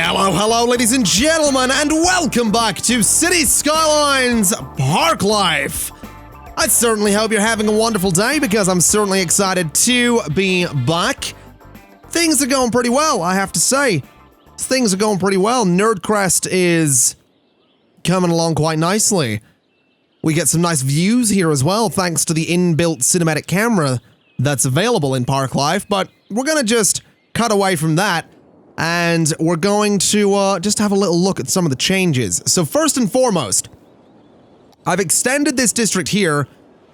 Hello, ladies and gentlemen, and welcome back to City Skylines Parklife. I certainly hope you're having a wonderful day, because I'm certainly excited to be back. Things are going pretty well, I have to say. Things are going pretty well. Nerdcrest is coming along quite nicely. We get some nice views here as well, thanks to the inbuilt cinematic camera that's available in Parklife, but we're gonna just cut away from that. And we're going to just have a little look at some of the changes. So first and foremost, I've extended this district here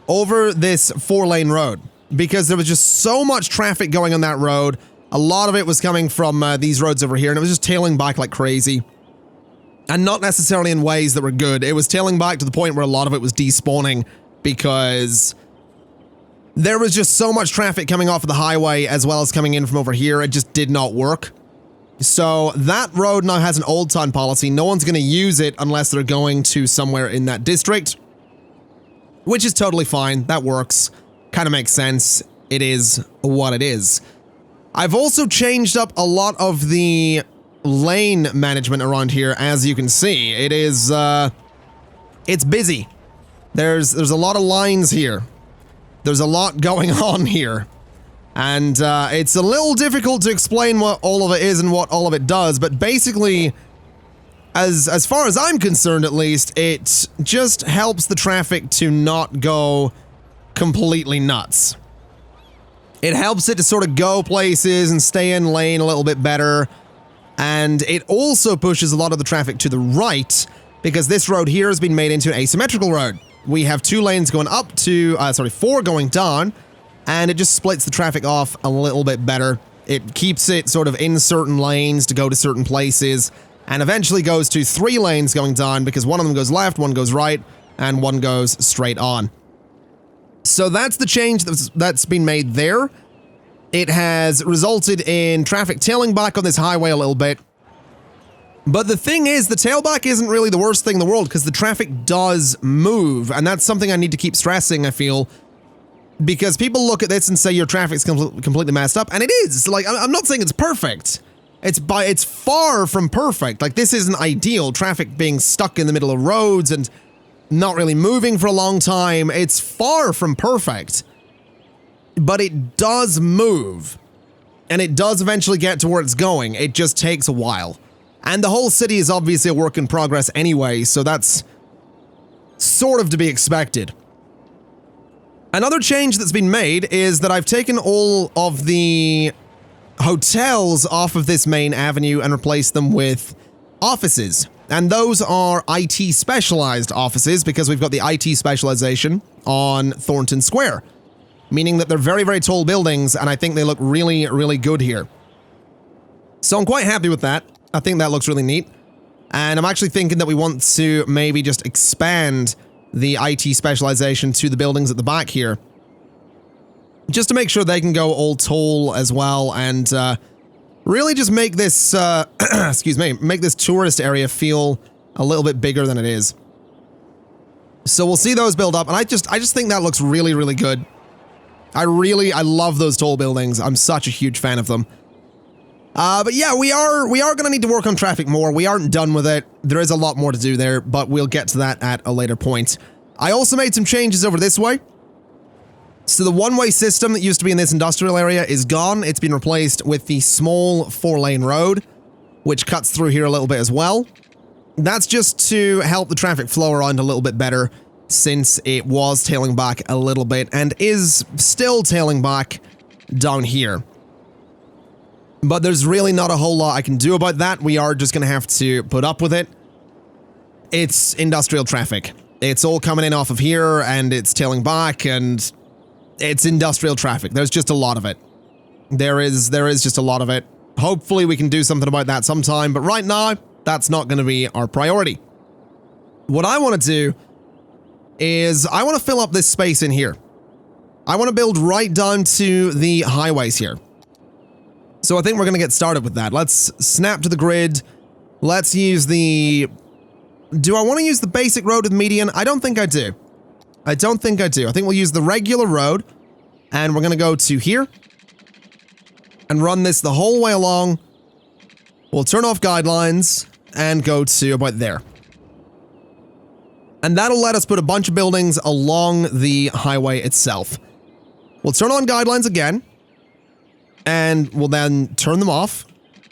over this 4-lane road because there was just so much traffic going on that road. A lot of it was coming from these roads over here, and it was just tailing back like crazy. And not necessarily in ways that were good. It was tailing back to the point where a lot of it was despawning because there was just so much traffic coming off of the highway as well as coming in from over here. It just did not work. So that road now has an old time policy. No one's going to use it unless they're going to somewhere in that district, which is totally fine. That works. Kind of makes sense. It is what it is. I've also changed up a lot of the lane management around here, as you can see. It is, it's busy. There's a lot of lines here. There's a lot going on here. And it's a little difficult to explain what all of it is and what all of it does, but basically, as far as I'm concerned at least, it just helps the traffic to not go completely nuts. It helps it to sort of go places and stay in lane a little bit better, and it also pushes a lot of the traffic to the right, because this road here has been made into an asymmetrical road. We have 2 lanes going up to, 4 going down, and it just splits the traffic off a little bit better. It keeps it sort of in certain lanes to go to certain places, and eventually goes to 3 lanes going down because one of them goes left, one goes right, and one goes straight on. So that's the change that's been made there. It has resulted in traffic tailing back on this highway a little bit. But the thing is, the tailback isn't really the worst thing in the world because the traffic does move, and that's something I need to keep stressing, I feel. Because people look at this and say your traffic's completely messed up, and it is. Like, I'm not saying it's perfect. It's far from perfect. Like, this isn't ideal. Traffic being stuck in the middle of roads and not really moving for a long time. It's far from perfect. But it does move. And it does eventually get to where it's going. It just takes a while. And the whole city is obviously a work in progress anyway, so that's sort of to be expected. Another change that's been made is that I've taken all of the hotels off of this main avenue and replaced them with offices. And those are IT specialized offices because we've got the IT specialization on Thornton Square, meaning that they're very, very tall buildings, and I think they look really, really good here. So I'm quite happy with that. I think that looks really neat. And I'm actually thinking that we want to maybe just expand the IT specialization to the buildings at the back here, just to make sure they can go all tall as well, and really just make this, make this tourist area feel a little bit bigger than it is. So we'll see those build up, and I just think that looks really, really good. I love those tall buildings. I'm such a huge fan of them. But yeah, we are going to need to work on traffic more. We aren't done with it. There is a lot more to do there, but we'll get to that at a later point. I also made some changes over this way. So the one-way system that used to be in this industrial area is gone. It's been replaced with the small 4-lane road, which cuts through here a little bit as well. That's just to help the traffic flow around a little bit better, since it was tailing back a little bit and is still tailing back down here. But there's really not a whole lot I can do about that. We are just going to have to put up with it. It's industrial traffic. It's all coming in off of here, and it's tailing back, and it's industrial traffic. There's just a lot of it. There is just a lot of it. Hopefully we can do something about that sometime, but right now, that's not going to be our priority. What I want to do is I want to fill up this space in here. I want to build right down to the highways here. So I think we're going to get started with that. Let's snap to the grid. Let's use the... Do I want to use the basic road with median? I don't think I do. I don't think I do. I think we'll use the regular road, and we're going to go to here and run this the whole way along We'll turn off guidelines and go to about there. And that'll let us put a bunch of buildings along the highway itself. We'll turn on guidelines again, and we'll then turn them off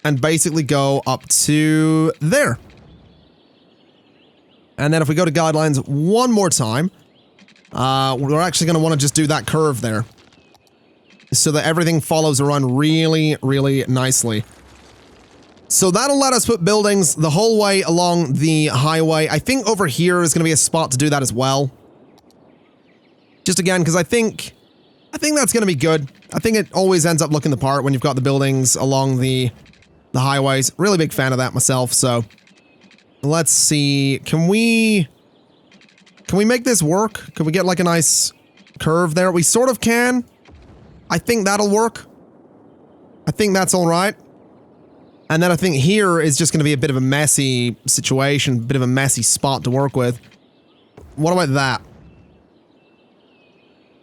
and basically go up to there. And then if we go to guidelines one more time, we're actually going to want to just do that curve there so that everything follows around really, really nicely. So that'll let us put buildings the whole way along the highway. I think over here is going to be a spot to do that as well. Just again, because I think that's going to be good. I think it always ends up looking the part when you've got the buildings along the highways. Really big fan of that myself, so let's see. Can we make this work? Can we get like a nice curve there? We sort of can. I think that'll work. I think that's all right. And then I think here is just going to be a bit of a messy situation, a bit of a messy spot to work with. What about that?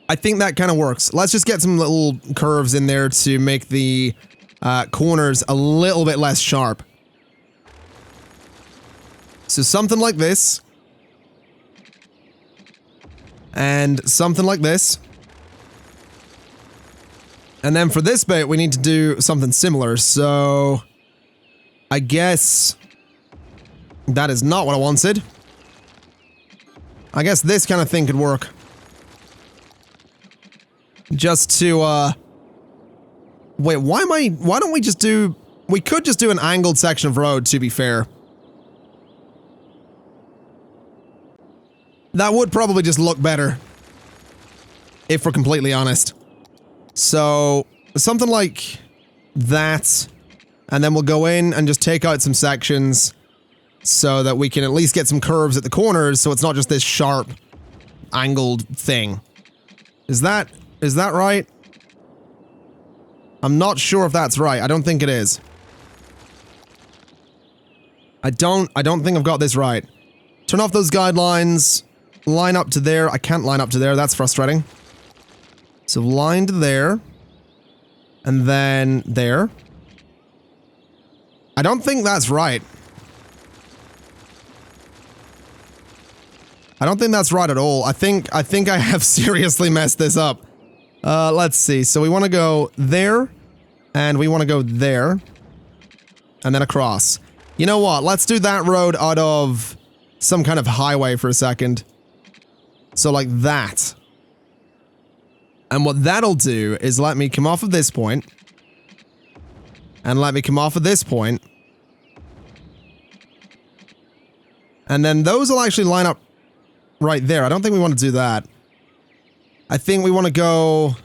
I think that kind of works. Let's just get some little curves in there to make the corners a little bit less sharp. So something like this. And something like this. And then for this bit, we need to do something similar. So I guess that is not what I wanted. I guess this kind of thing could work. Just to, wait, why don't we just do, we could just do an angled section of road, to be fair. That would probably just look better, if we're completely honest. So, something like that, and then we'll go in and just take out some sections so that we can at least get some curves at the corners so it's not just this sharp, angled thing. Is that right? I'm not sure if that's right. I don't think it is. I don't think I've got this right. Turn off those guidelines. Line up to there. I can't line up to there. That's frustrating. So line to there. And then there. I don't think that's right. I don't think that's right at all. I think I have seriously messed this up. Let's see. So we want to go there. And we want to go there. And then across. You know what? Let's do that road out of some kind of highway for a second. So like that. And what that'll do is let me come off of this point. And let me come off of this point. And then those will actually line up right there. I don't think we want to do that. I think we want to go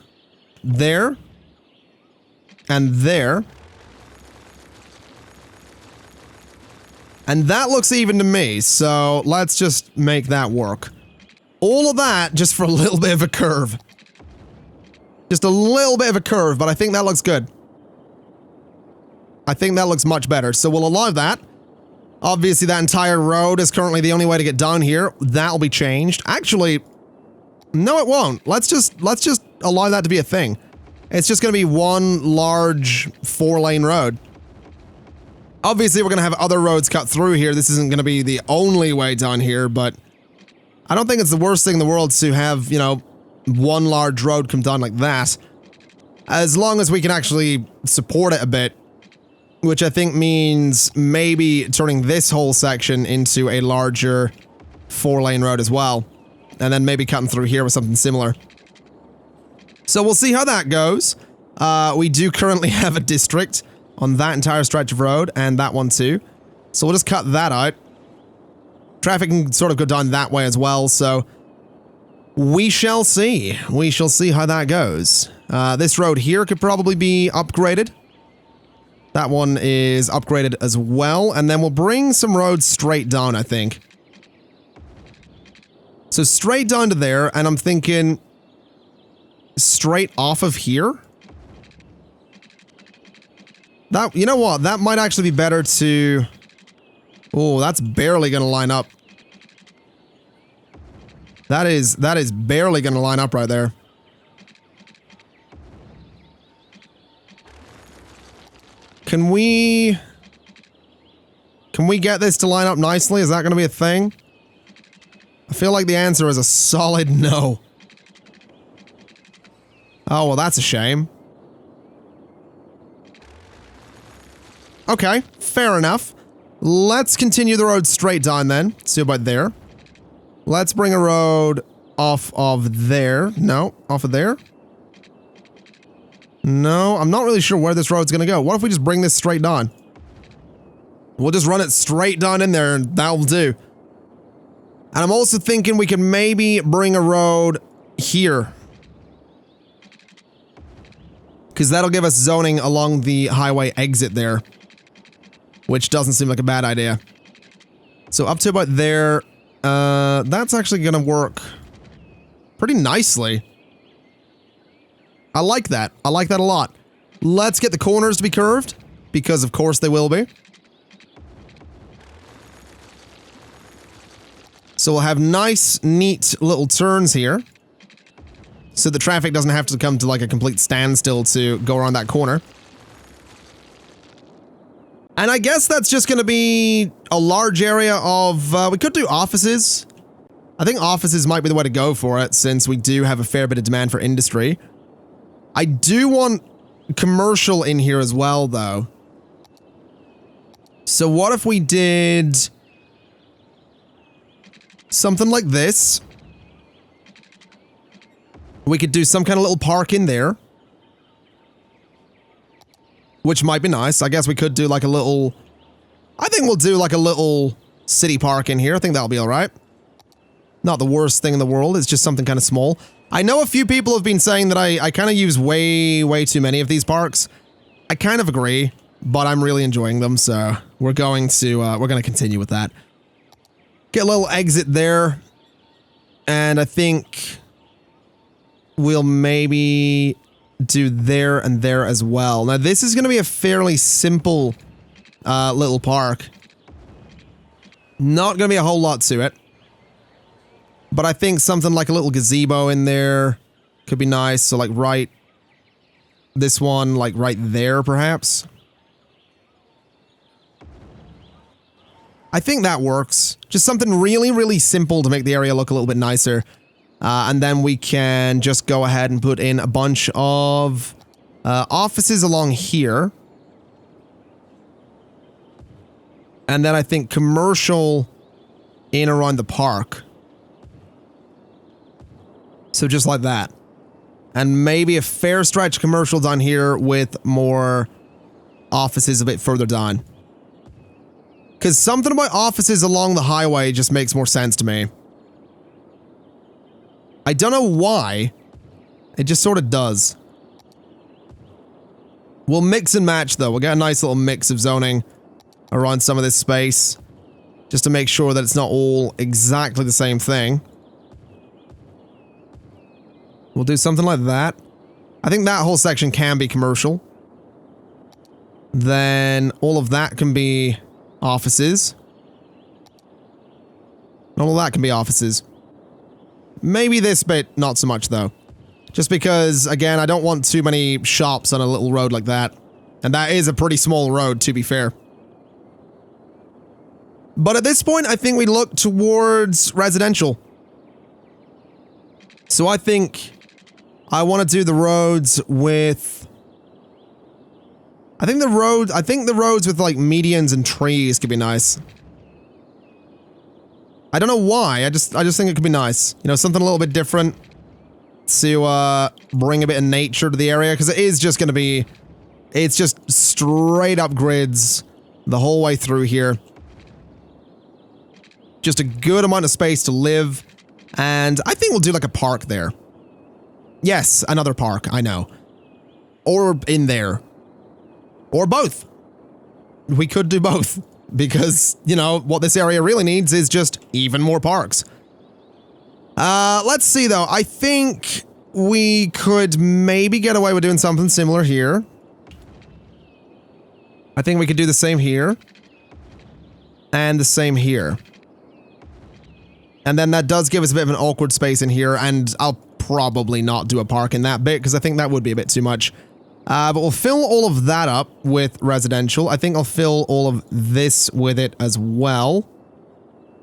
there. And there. And that looks even to me, so let's just make that work. All of that just for a little bit of a curve. Just a little bit of a curve, but I think that looks good. I think that looks much better, so we'll allow that. Obviously, that entire road is currently the only way to get down here. That'll be changed. Actually, no it won't. Let's just allow that to be a thing. It's just going to be one large 4-lane road. Obviously, we're going to have other roads cut through here. This isn't going to be the only way down here, but I don't think it's the worst thing in the world to have, you know, one large road come down like that. As long as we can actually support it a bit, which I think means maybe turning this whole section into a larger 4-lane road as well. And then maybe cutting through here with something similar. So we'll see how that goes. We do currently have a district on that entire stretch of road, and that one too. So we'll just cut that out. Traffic can sort of go down that way as well, so we shall see. We shall see how that goes. This road here could probably be upgraded. That one is upgraded as well, and then we'll bring some roads straight down, I think. So straight down to there, and I'm thinking straight off of here. That, you know what? That might actually be better to... Oh, that's barely gonna line up. That is barely gonna line up right there. Can we Can we get this to line up nicely? Is that going to be a thing? I feel like the answer is a solid no. Oh, well, that's a shame. Okay, fair enough. Let's continue the road straight down then. See about there. Let's bring a road off of there. No, off of there. No, I'm not really sure where this road's gonna go. What if we just bring this straight down? We'll just run it straight down in there and that'll do. And I'm also thinking we could maybe bring a road here. Because that'll give us zoning along the highway exit there. Which doesn't seem like a bad idea. So up to about there, that's actually gonna work pretty nicely. I like that. I like that a lot. Let's get the corners to be curved, because of course they will be. So we'll have nice, neat little turns here. So the traffic doesn't have to come to like a complete standstill to go around that corner. And I guess that's just going to be a large area of, we could do offices. I think offices might be the way to go for it, since we do have a fair bit of demand for industry. I do want commercial in here as well, though. So what if we did something like this? We could do some kind of little park in there. Which might be nice. I guess we could do like a little... I think we'll do like a little city park in here. I think that'll be alright. Not the worst thing in the world. It's just something kind of small. I know a few people have been saying that I kind of use way too many of these parks. I kind of agree, but I'm really enjoying them, so we're going to continue with that. Get a little exit there. And I think we'll maybe do there and there as well. Now, this is going to be a fairly simple little park. Not going to be a whole lot to it. But I think something like a little gazebo in there could be nice. So, like, right... This one, like, right there, perhaps. I think that works. Just something really simple to make the area look a little bit nicer. And then we can just go ahead and put in a bunch of offices along here. And then I think commercial in around the park. So just like that. And maybe a fair stretch commercial down here with more offices a bit further down. Because something about offices along the highway just makes more sense to me. I don't know why. It just sort of does. We'll mix and match, though. We'll get a nice little mix of zoning around some of this space. Just to make sure that it's not all exactly the same thing. We'll do something like that. I think that whole section can be commercial. Then all of that can be offices. All of that can be offices. Maybe this bit, not so much, though. Just because, again, I don't want too many shops on a little road like that. And that is a pretty small road, to be fair. But at this point, I think we look towards residential. So I think I want to do the roads with... I think the roads with, like, medians and trees could be nice. I don't know why, I just think it could be nice. You know, something a little bit different to bring a bit of nature to the area, because it is just going to be... It's just straight up grids the whole way through here. Just a good amount of space to live, and I think we'll do like a park there. Yes, another park, I know. Or in there. Or both. We could do both. Because, you know, what this area really needs is just even more parks. Let's see, though. I think we could maybe get away with doing something similar here. I think we could do the same here. And the same here. And then that does give us a bit of an awkward space in here, and I'll probably not do a park in that bit, because I think that would be a bit too much. But we'll fill all of that up with residential. I think I'll fill all of this with it as well.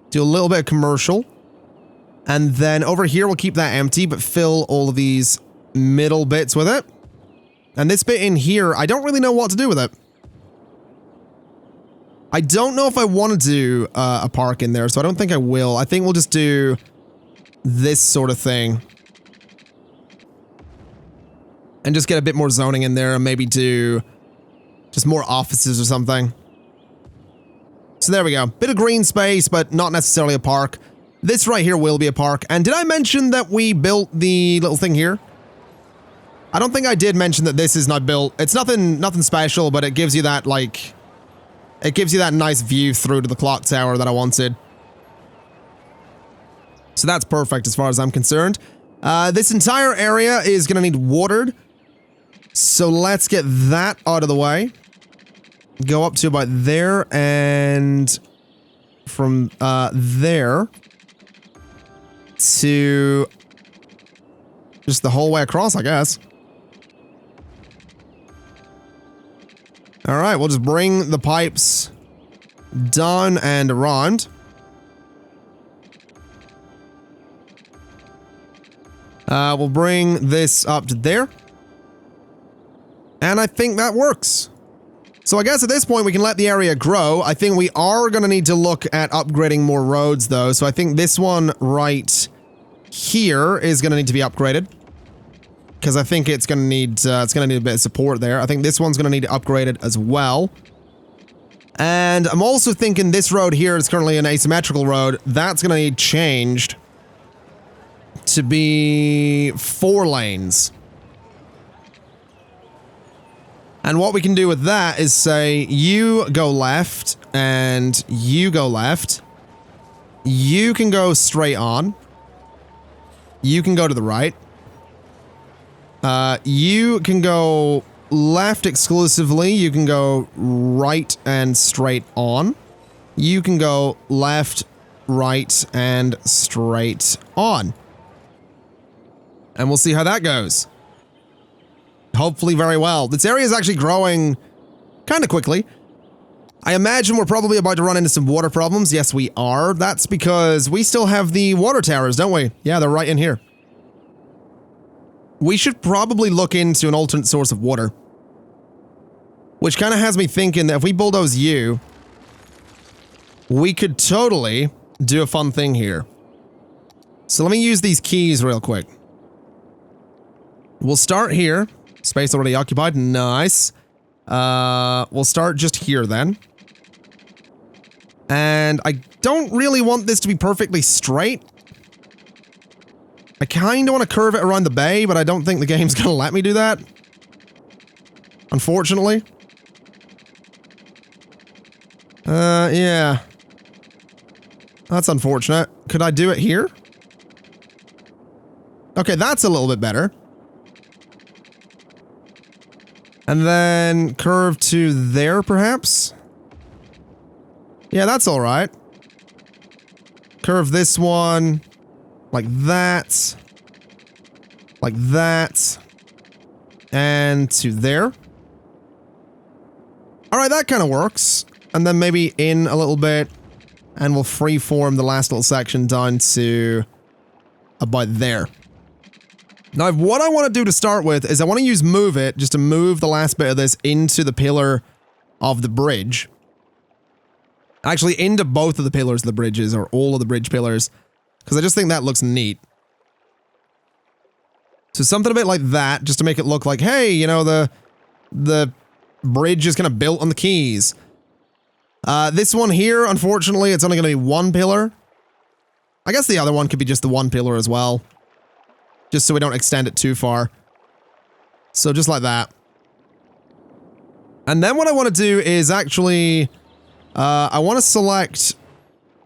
Do a little bit of commercial. And then over here, we'll keep that empty, but fill all of these middle bits with it. And this bit in here, I don't really know what to do with it. I don't know if I want to do a park in there, so I don't think I will. I think we'll just do this sort of thing. And just get a bit more zoning in there and maybe do just more offices or something. So there we go. Bit of green space, but not necessarily a park. This right here will be a park. And did I mention that we built the little thing here? I don't think I did mention that this is not built. It's nothing special, but it gives you that, like... It gives you that nice view through to the clock tower that I wanted. So that's perfect as far as I'm concerned. This entire area is going to need watered. So let's get that out of the way. Go up to about there, and from there to just the whole way across, I guess. All right, we'll just bring the pipes down and around. We'll bring this up to there. And I think that works. So I guess at this point we can let the area grow. I think we are going to need to look at upgrading more roads though. So I think this one right here is going to need to be upgraded. Because I think it's going to need a bit of support there. I think this one's going to need upgraded as well. And I'm also thinking this road here is currently an asymmetrical road. That's going to need changed to be 4 lanes. And what we can do with that is say, you go left, and you go left. You can go straight on. You can go to the right. You can go left exclusively. You can go right and straight on. You can go left, right, and straight on. And we'll see how that goes. Hopefully very well. This area is actually growing kind of quickly. I imagine we're probably about to run into some water problems. Yes, we are. That's because we still have the water towers, don't we? Yeah, they're right in here. We should probably look into an alternate source of water. Which kind of has me thinking that if we bulldoze you, we could totally do a fun thing here. So let me use these keys real quick. We'll start here. Space already occupied. Nice. We'll start just here then. And I don't really want this to be perfectly straight. I kind of want to curve it around the bay, but I don't think the game's going to let me do that. Unfortunately. Yeah. That's unfortunate. Could I do it here? Okay, that's a little bit better. And then curve to there, perhaps? Yeah, that's alright. Curve this one. Like that. Like that. And to there. Alright, that kind of works. And then maybe in a little bit. And we'll freeform the last little section down to about there. Now, what I want to do to start with is I want to use move it just to move the last bit of this into the pillar of the bridge. Actually, into both of the pillars of the bridges, or all of the bridge pillars, because I just think that looks neat. So something a bit like that, just to make it look like, hey, you know, the bridge is kind of built on the keys. This one here, unfortunately, it's only going to be 1 pillar. I guess the other one could be just the 1 pillar as well. Just so we don't extend it too far. So just like that. And then what I want to do is actually... I want to select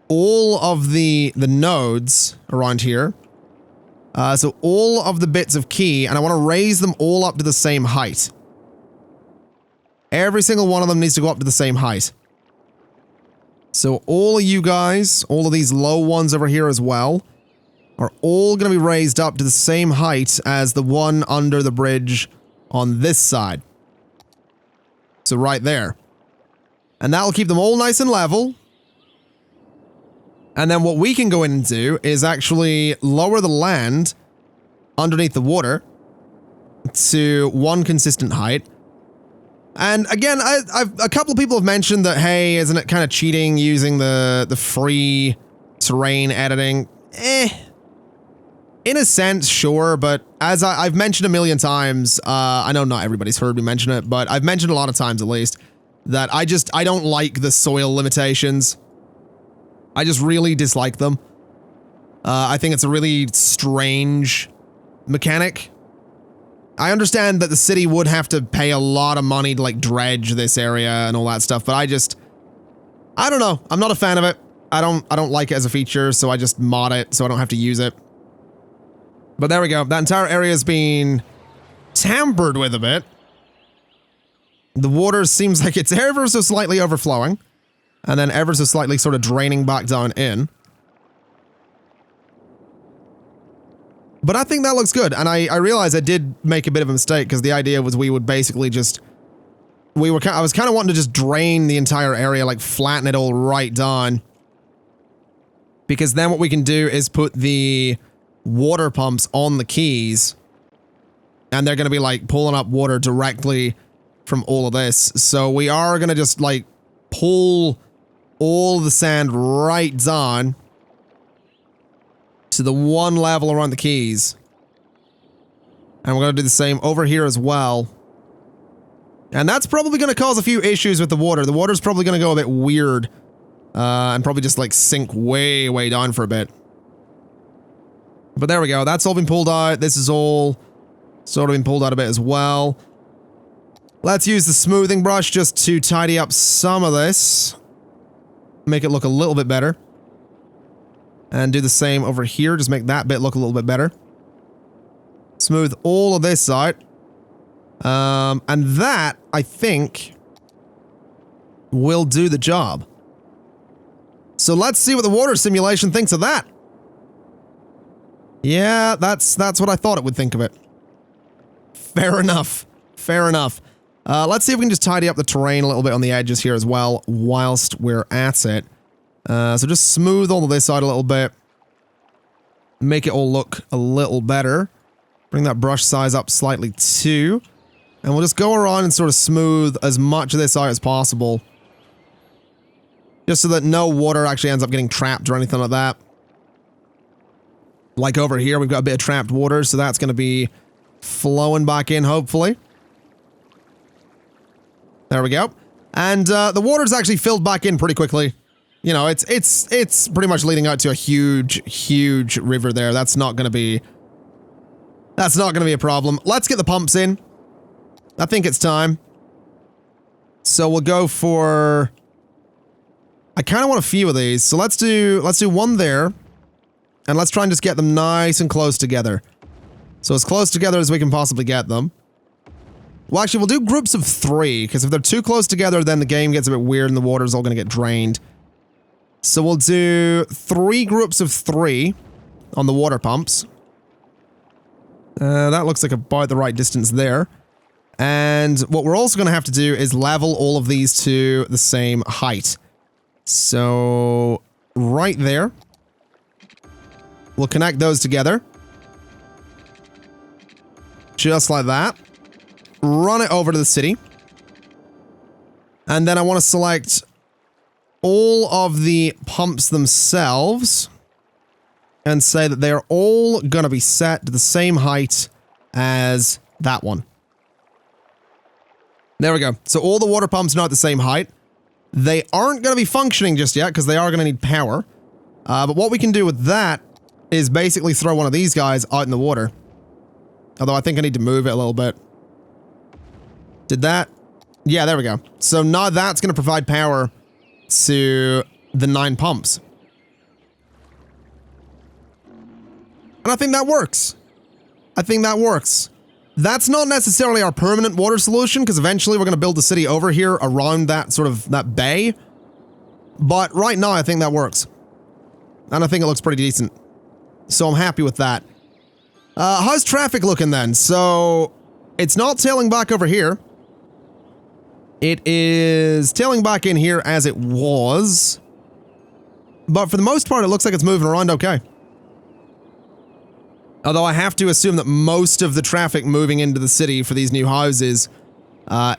all of the nodes around here. So all of the bits of key, and I want to raise them all up to the same height. Every single one of them needs to go up to the same height. So all of you guys, all of these low ones over here as well, are all going to be raised up to the same height as the one under the bridge on this side. So right there. And that'll keep them all nice and level. And then what we can go in and do is actually lower the land underneath the water to one consistent height. And again, a couple of people have mentioned that, hey, isn't it kind of cheating using the free terrain editing? In a sense, sure, but as I've mentioned a million times, I know not everybody's heard me mention it, but I've mentioned a lot of times at least, that I don't like the soil limitations. I just really dislike them. I think it's a really strange mechanic. I understand that the city would have to pay a lot of money to like dredge this area and all that stuff, but I don't know. I'm not a fan of it. I don't like it as a feature, so I just mod it so I don't have to use it. But there we go. That entire area is being tampered with a bit. The water seems like it's ever so slightly overflowing, and then ever so slightly sort of draining back down in. But I think that looks good, and I realize I did make a bit of a mistake, because the idea was we would basically just... I was kind of wanting to just drain the entire area, like flatten it all right down. Because then what we can do is put the water pumps on the keys, and they're going to be like pulling up water directly from all of this. So we are going to just like pull all the sand right down to the one level around the keys. And we're going to do the same over here as well. And that's probably going to cause a few issues with the water. The water's probably going to go a bit weird. And probably just like sink way, way down for a bit. But there we go. That's all been pulled out. This is all sort of been pulled out a bit as well. Let's use the smoothing brush just to tidy up some of this. Make it look a little bit better. And do the same over here. Just make that bit look a little bit better. Smooth all of this out. And that, I think, will do the job. So let's see what the water simulation thinks of that. Yeah, that's what I thought it would think of it. Fair enough. Fair enough. Let's see if we can just tidy up the terrain a little bit on the edges here as well whilst we're at it. So just smooth all of this out a little bit. Make it all look a little better. Bring that brush size up slightly too. And we'll just go around and sort of smooth as much of this out as possible. Just so that no water actually ends up getting trapped or anything like that. Like over here, we've got a bit of trapped water, so that's going to be flowing back in, hopefully. There we go. And the water's actually filled back in pretty quickly. You know, it's pretty much leading out to a huge, huge river there. That's not going to be a problem. Let's get the pumps in. I think it's time. So we'll go for... I kind of want a few of these. So let's do one there. And let's try and just get them nice and close together. So as close together as we can possibly get them. Well, actually, we'll do groups of 3, because if they're too close together, then the game gets a bit weird and the water's all going to get drained. So we'll do 3 groups of 3 on the water pumps. That looks like about the right distance there. And what we're also going to have to do is level all of these to the same height. So right there. We'll connect those together. Just like that. Run it over to the city. And then I want to select all of the pumps themselves and say that they're all going to be set to the same height as that one. There we go. So all the water pumps are not the same height. They aren't going to be functioning just yet because they are going to need power. But what we can do with that is basically throw one of these guys out in the water. Although I think I need to move it a little bit. Did that? Yeah, there we go. So now that's going to provide power to the 9 pumps. And I think that works. I think that works. That's not necessarily our permanent water solution, because eventually we're going to build the city over here around that sort of, that bay. But right now I think that works. And I think it looks pretty decent. So I'm happy with that. How's traffic looking then? So it's not tailing back over here. It is tailing back in here as it was. But for the most part, it looks like it's moving around okay. Although I have to assume that most of the traffic moving into the city for these new houses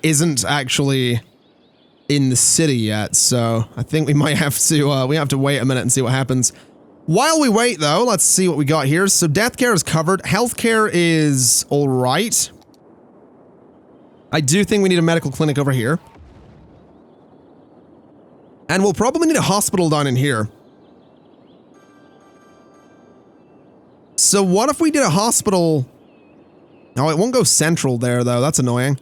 isn't actually in the city yet, so I think we might have to wait a minute and see what happens. While we wait, though, let's see what we got here. So death care is covered. Healthcare is all right. I do think we need a medical clinic over here. And we'll probably need a hospital down in here. So what if we did a hospital? Oh, it won't go central there, though. That's annoying.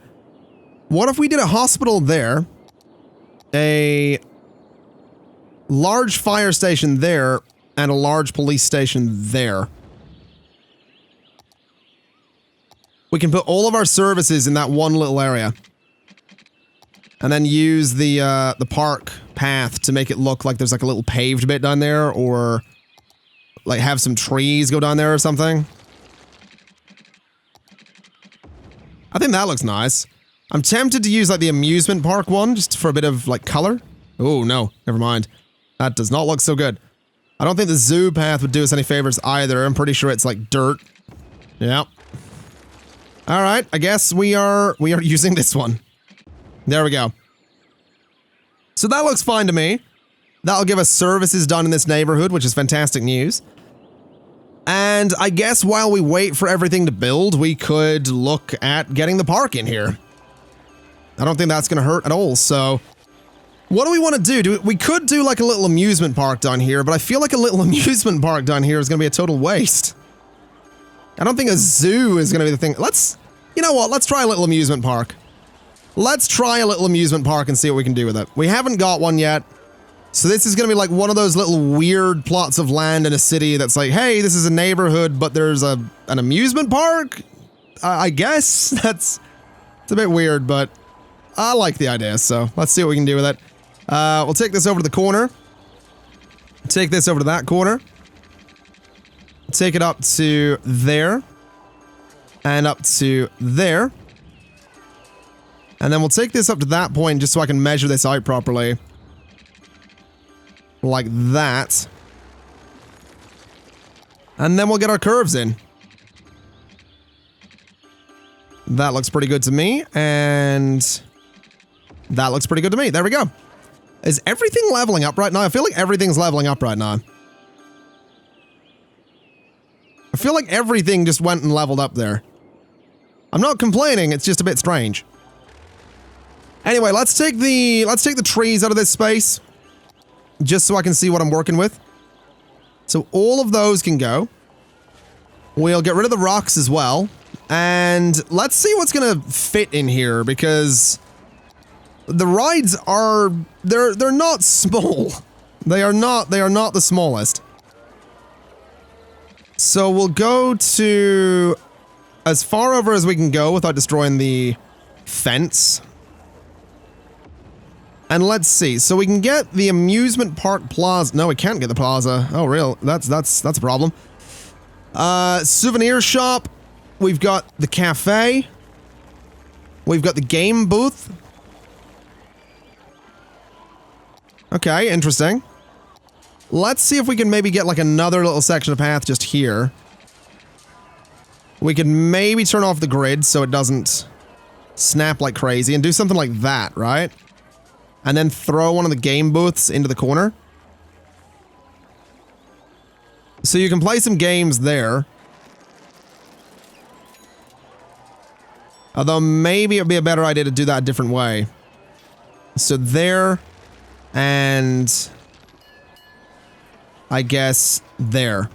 What if we did a hospital there? A large fire station there, and a large police station there. We can put all of our services in that one little area. And then use the park path to make it look like there's like a little paved bit down there, or like have some trees go down there or something. I think that looks nice. I'm tempted to use like the amusement park one just for a bit of like color. Oh no, never mind. That does not look so good. I don't think the zoo path would do us any favors either. I'm pretty sure it's like dirt. Yep. All right, I guess we are using this one. There we go. So that looks fine to me. That'll give us services done in this neighborhood, which is fantastic news. And I guess while we wait for everything to build, we could look at getting the park in here. I don't think that's going to hurt at all, so what do we want to do? We could do like a little amusement park down here, but I feel like a little amusement park down here is going to be a total waste. I don't think a zoo is going to be the thing. You know what? Let's try a little amusement park. Let's try a little amusement park and see what we can do with it. We haven't got one yet. So this is going to be like one of those little weird plots of land in a city that's like, hey, this is a neighborhood, but there's an amusement park? I guess it's a bit weird, but I like the idea, so let's see what we can do with it. We'll take this over to the corner. Take this over to that corner. Take it up to there. And up to there. And then we'll take this up to that point just so I can measure this out properly. Like that. And then we'll get our curves in. That looks pretty good to me, and that looks pretty good to me. There we go. Is everything leveling up right now? I feel like everything's leveling up right now. I feel like everything just went and leveled up there. I'm not complaining, it's just a bit strange. Anyway, let's take the trees out of this space. Just so I can see what I'm working with. So all of those can go. We'll get rid of the rocks as well. And let's see what's gonna fit in here, because the rides are they're not small. They are not the smallest. So we'll go to as far over as we can go without destroying the fence. And let's see. So we can get the amusement park plaza. No, we can't get the plaza. Oh, real? That's a problem. Souvenir shop. We've got the cafe. We've got the game booth. Okay, interesting. Let's see if we can maybe get like another little section of path just here. We can maybe turn off the grid so it doesn't snap like crazy and do something like that, right? And then throw one of the game booths into the corner. So you can play some games there. Although maybe it would be a better idea to do that a different way. So there, and I guess there.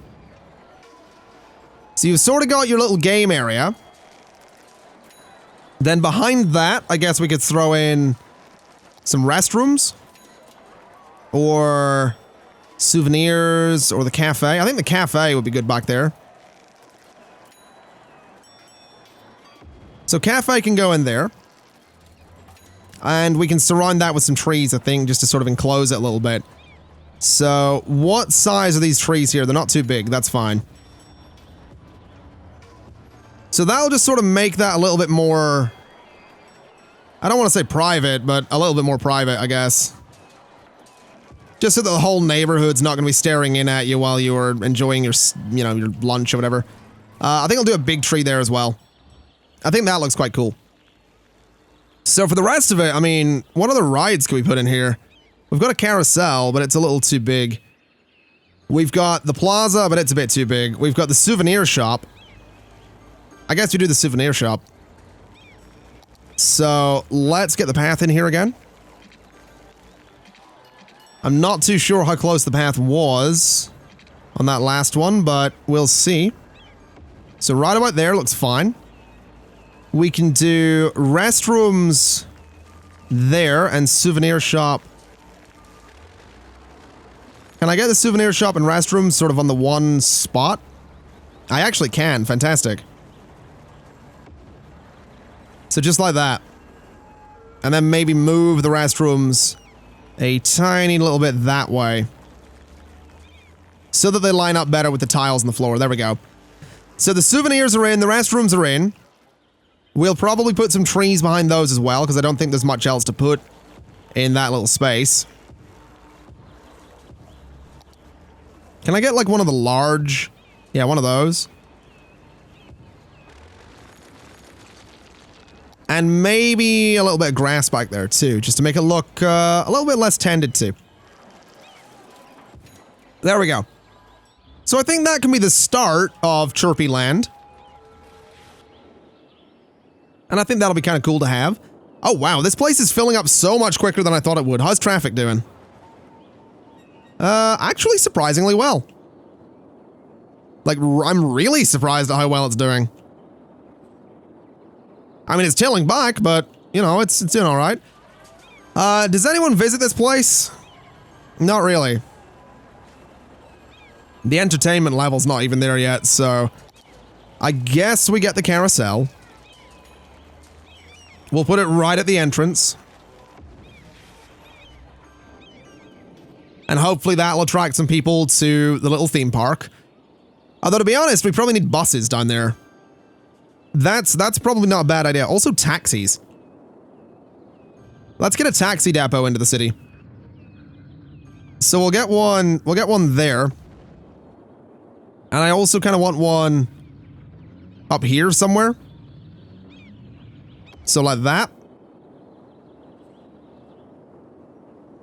So you've sort of got your little game area. Then behind that, I guess we could throw in some restrooms. Or souvenirs, or the cafe. I think the cafe would be good back there. So cafe can go in there. And we can surround that with some trees, I think, just to sort of enclose it a little bit. So what size are these trees here? They're not too big, that's fine. So that'll just sort of make that a little bit more I don't want to say private, but a little bit more private, I guess. Just so that the whole neighborhood's not going to be staring in at you while you're enjoying your, you know, your lunch or whatever. I think I'll do a big tree there as well. I think that looks quite cool. So for the rest of it, I mean, what other rides can we put in here? We've got a carousel, but it's a little too big. We've got the plaza, but it's a bit too big. We've got the souvenir shop. I guess we do the souvenir shop. So let's get the path in here again. I'm not too sure how close the path was on that last one, but we'll see. So right about there looks fine. We can do restrooms there and souvenir shop. Can I get the souvenir shop and restrooms sort of on the one spot? I actually can. Fantastic. So just like that. And then maybe move the restrooms a tiny little bit that way. So that they line up better with the tiles on the floor. There we go. So the souvenirs are in, the restrooms are in. We'll probably put some trees behind those as well, because I don't think there's much else to put in that little space. Can I get like one of the large... Yeah, one of those. And maybe a little bit of grass back there too, just to make it look a little bit less tended to. There we go. So I think that can be the start of Chirpy Land. And I think that'll be kind of cool to have. Oh wow, this place is filling up so much quicker than I thought it would. How's traffic doing? Actually surprisingly well. Like, I'm really surprised at how well it's doing. I mean, it's tilling back, but, you know, it's doing alright. Does anyone visit this place? Not really. The entertainment level's not even there yet, so... I guess we get the carousel. We'll put it right at the entrance. And hopefully that'll attract some people to the little theme park. Although, to be honest, we probably need buses down there. That's probably not a bad idea. Also, taxis. Let's get a taxi depot into the city. So we'll get one there. And I also kind of want one up here somewhere. So like that.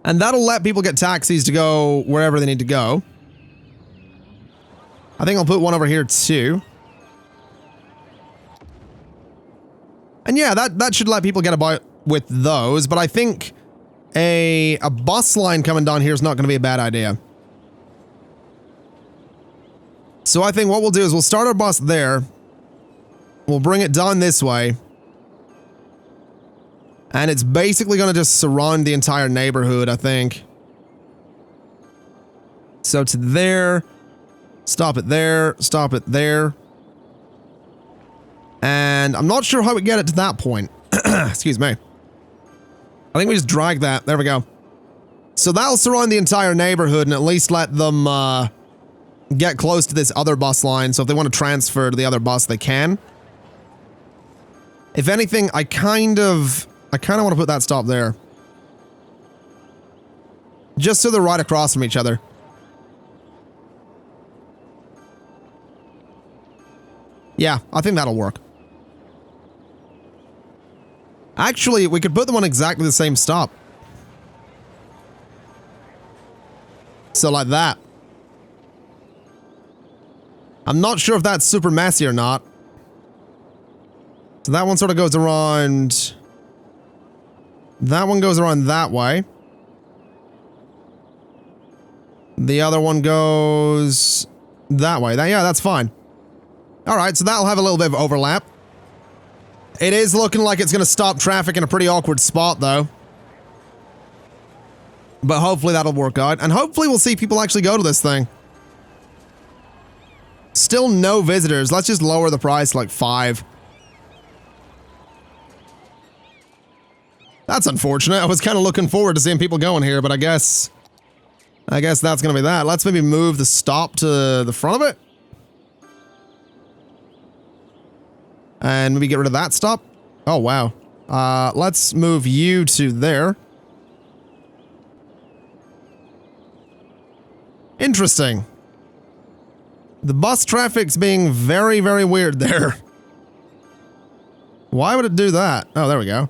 And that'll let people get taxis to go wherever they need to go. I think I'll put one over here too. And yeah, that should let people get about with those, but I think a bus line coming down here is not going to be a bad idea. So I think what we'll do is we'll start our bus there. We'll bring it down this way. And it's basically going to just surround the entire neighborhood, I think. So to there. Stop it there. Stop it there. And I'm not sure how we get it to that point. Excuse me. I think we just drag that. There we go. So that'll surround the entire neighborhood and at least let them get close to this other bus line. So if they want to transfer to the other bus, they can. If anything, I kind of want to put that stop there. Just so they're right across from each other. Yeah, I think that'll work. Actually, we could put them on exactly the same stop. So like that. I'm not sure if that's super messy or not. So that one sort of goes around... That one goes around that way. The other one goes that way. Yeah, that's fine. Alright, so that'll have a little bit of overlap. It is looking like it's going to stop traffic in a pretty awkward spot, though. But hopefully that'll work out. And hopefully we'll see people actually go to this thing. Still no visitors. Let's just lower the price to like 5. That's unfortunate. I was kind of looking forward to seeing people going here, but I guess that's going to be that. Let's maybe move the stop to the front of it. And maybe get rid of that stop. Oh, wow. Let's move you to there. Interesting. The bus traffic's being very, very weird there. Why would it do that? Oh, there we go.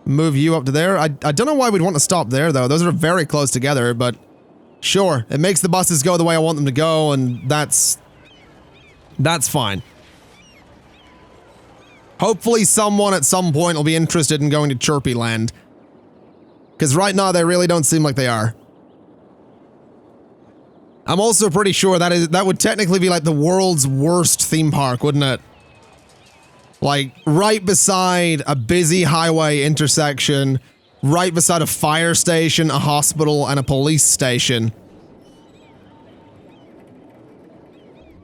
Move you up to there. I don't know why we'd want to stop there, though. Those are very close together, but sure. It makes the buses go the way I want them to go, and that's fine. Hopefully someone at some point will be interested in going to Chirpy Land. Because right now, they really don't seem like they are. I'm also pretty sure that would technically be like the world's worst theme park, wouldn't it? Like, right beside a busy highway intersection, right beside a fire station, a hospital, and a police station.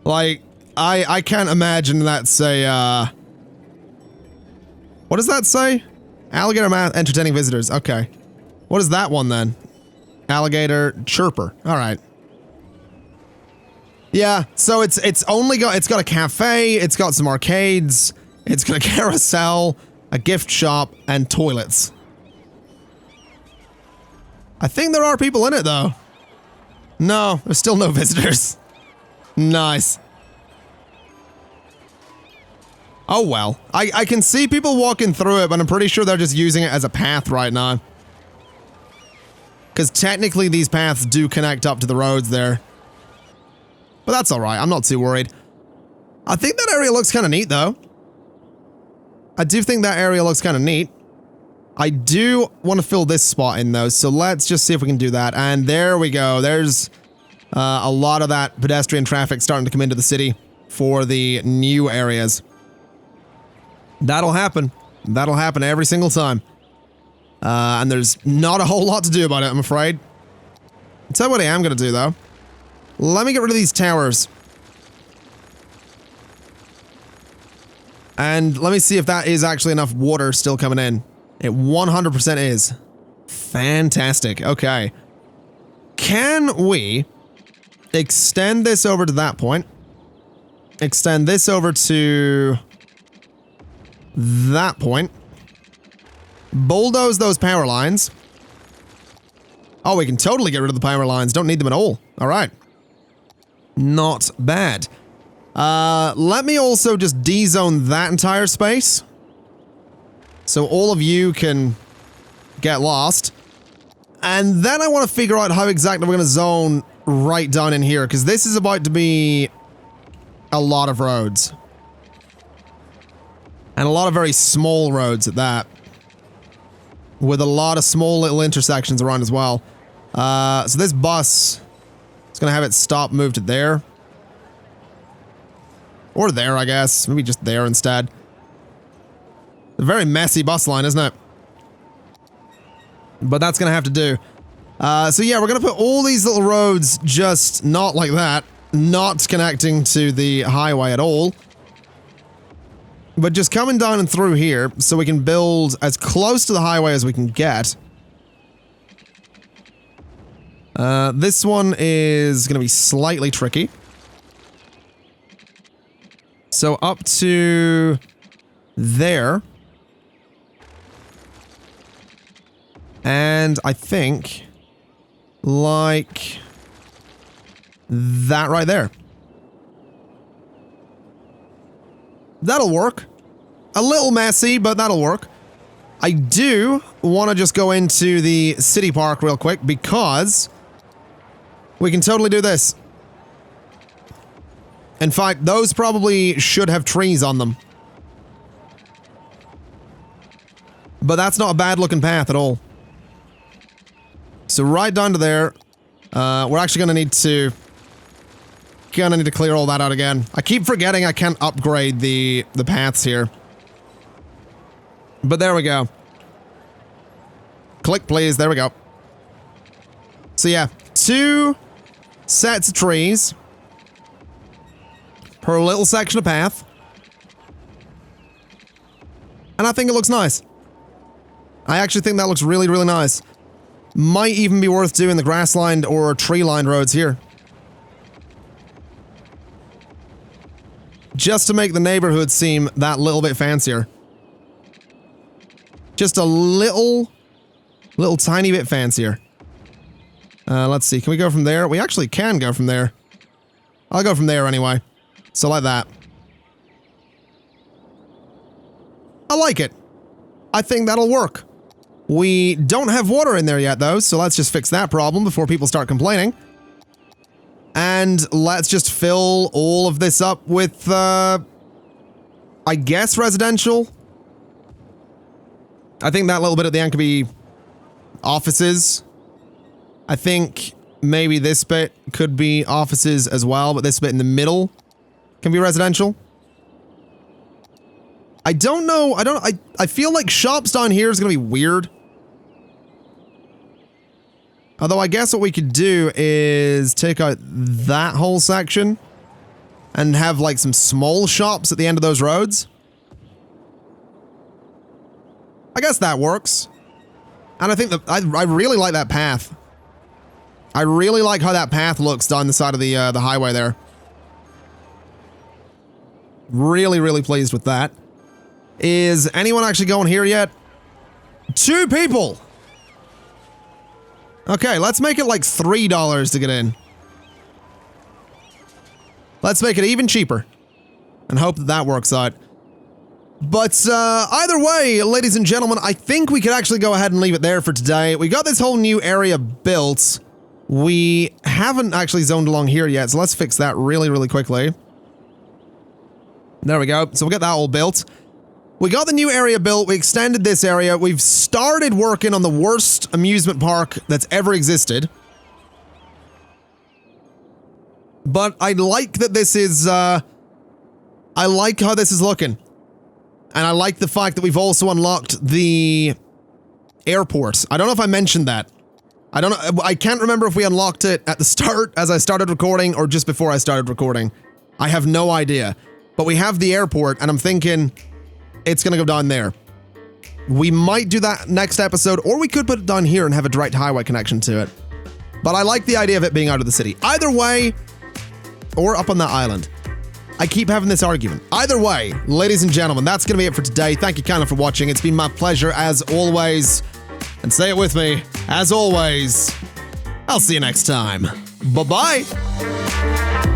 Like, I can't imagine that's a, what does that say? Alligator math entertaining visitors. Okay. What is that one then? Alligator chirper. Alright. Yeah, so it's got a cafe, it's got some arcades, it's got a carousel, a gift shop, and toilets. I think there are people in it though. No, there's still no visitors. Nice. Oh well. I can see people walking through it, but I'm pretty sure they're just using it as a path right now. Because technically these paths do connect up to the roads there. But that's alright, I'm not too worried. I think that area looks kind of neat though. I do think that area looks kind of neat. I do want to fill this spot in though, so let's just see if we can do that. And there we go, there's a lot of that pedestrian traffic starting to come into the city for the new areas. That'll happen. That'll happen every single time. And there's not a whole lot to do about it, I'm afraid. I'll tell you what I am going to do though. Let me get rid of these towers. And let me see if that is actually enough water still coming in. It 100% is. Fantastic. Okay. Can we extend this over to that point? Extend this over to that point. Bulldoze those power lines. Oh, we can totally get rid of the power lines. Don't need them at all. All right. Not bad. Let me also just D-zone that entire space. So all of you can get lost. And then I want to figure out how exactly we're going to zone right down in here, because this is about to be a lot of roads. And a lot of very small roads at that. With a lot of small little intersections around as well. So this bus is going to have it stop, move to there. Or there, I guess. Maybe just there instead. A very messy bus line, isn't it? But that's going to have to do. So yeah, we're going to put all these little roads just not like that. Not connecting to the highway at all. But just coming down and through here so we can build as close to the highway as we can get. This one is going to be slightly tricky. So up to there. And I think like that right there. That'll work. A little messy, but that'll work. I do want to just go into the city park real quick because we can totally do this. In fact, those probably should have trees on them. But that's not a bad looking path at all. So right down to there, we're actually gonna need to clear all that out again. I keep forgetting I can't upgrade the paths here. But there we go. Click please, there we go. So yeah, 2 sets of trees per little section of path. And I think it looks nice. I actually think that looks really, really nice. Might even be worth doing the grass-lined or tree-lined roads here. Just to make the neighborhood seem that little bit fancier. Just a little tiny bit fancier. Let's see. Can we go from there? We actually can go from there. I'll go from there anyway. So like that. I like it. I think that'll work. We don't have water in there yet, though, so let's just fix that problem before people start complaining. And let's just fill all of this up with, I guess residential. I think that little bit at the end could be offices. I think maybe this bit could be offices as well, but this bit in the middle can be residential. I don't know. I feel like shops down here is going to be weird. Although I guess what we could do is take out that whole section and have like some small shops at the end of those roads. I guess that works. And I think that I really like that path. I really like how that path looks down the side of the highway there. Really, really pleased with that. Is anyone actually going here yet? 2 people! Okay, let's make it like $3 to get in. Let's make it even cheaper. And hope that that works out. But either way, ladies and gentlemen, I think we could actually go ahead and leave it there for today. We got this whole new area built. We haven't actually zoned along here yet, so let's fix that really, really quickly. There we go. So we'll get that all built. We got the new area built, we extended this area, we've started working on the worst amusement park that's ever existed. But I like that this is, I like how this is looking. And I like the fact that we've also unlocked the airport. I don't know if I mentioned that. I can't remember if we unlocked it at the start as I started recording or just before I started recording. I have no idea. But we have the airport and I'm thinking it's gonna go down there. We might do that next episode, or we could put it down here and have a direct highway connection to it. But I like the idea of it being out of the city. Either way, or up on that island. I keep having this argument. Either way, ladies and gentlemen, that's gonna be it for today. Thank you kindly for watching. It's been my pleasure as always. And say it with me, as always, I'll see you next time. Bye-bye.